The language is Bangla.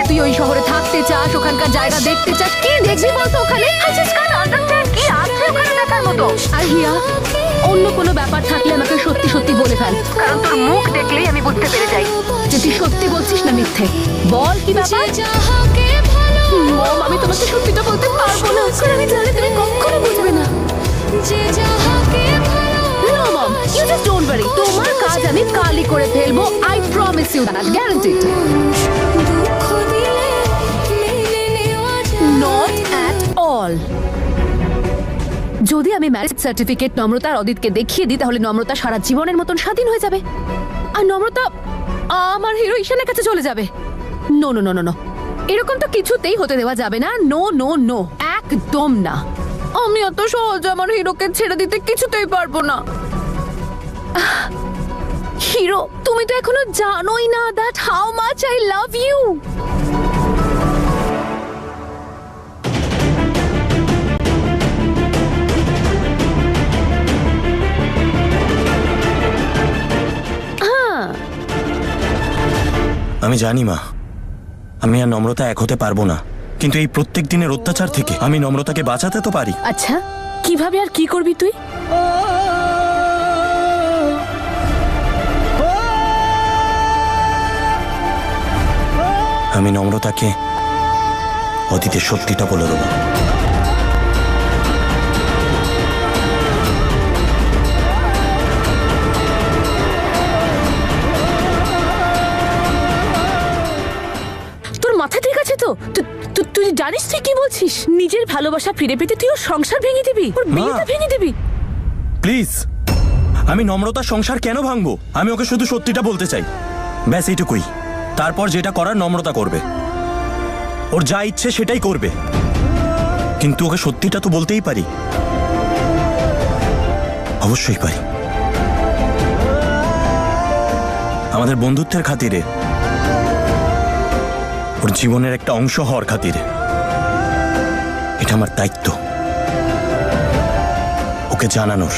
তুই ওই শহরে থাকতে চাস, ওখানকার জায়গা দেখতে চাস, কি দেখবি বলতো ওখানে? কি আছে ওখানে দেখার মতো? আর হিয়া, অন্য কোনো ব্যাপার থাকলে আমাকে সত্যি সত্যি বলে ফেল, কারণ তোর মুখ দেখলেই আমি বুঝতে পেরে যাই যে তুই সত্যি বলছিস না মিথ্যে। বল কি ব্যাপার? মম, আমি তোমাকে সত্যিটা বলতে পারবো না, কারণ আমি জানি তুমি কখনো বুঝবে না। No, Mom, you just don't worry. তোমার কাজ আমি কালই করে ফেলবো। I promise you that, guaranteed. Not at all. যদি আমি ম্যারেজ সার্টিফিকেট নম্রতা আর অদিতকে দেখিয়ে দিই, তাহলে নম্রতা সারা জীবনের মতন স্বাধীন হয়ে যাবে, আর নম্রতা আমার হিরো ঈশানের কাছে চলে যাবে। No no no no no, এরকম তো কিছুতেই হতে দেওয়া যাবে না। নো নো নো, একদম না। আমি অত সহজে আমার হিরোকে ছেড়ে দিতে কিছুতেই পারবো না। হিরো, তুমি তো এখনো জানোই না that how much I love you. আমি জানি মা, আমি আর নম্রতা এক হতে পারবো না, কিন্তু এই প্রত্যেক দিনের অত্যাচার থেকে আমি নম্রতাকে বাঁচাতে তো পারি। আচ্ছা, কিভাবে আর কি করবি তুই? আমি নম্রতাকে অতীতের সত্যিটা বলে দেবো। তোর মাথা ঠিক আছে তো? তুই জানিস তুই কি বলছিস? নিজের ভালোবাসা ফিরে পেতে তুই ওর সংসার ভেঙে দিবি, ওর বিয়েটা ভেঙে দিবি? প্লিজ, আমি নম্রতার সংসার কেন ভাঙবো? আমি ওকে শুধু সত্যিটা বলতে চাই, ব্যাস এইটুকুই। তারপর যেটা করার নম্রতা করবে, ওর যা ইচ্ছে সেটাই করবে, কিন্তু ওকে সত্যিটা তো বলতেই পারি। অবশ্যই পারি। আমাদের বন্ধুত্বের খাতিরে, ওর জীবনের একটা অংশ হওয়ার খাতিরে, এটা আমার দায়িত্ব ওকে জানানোর।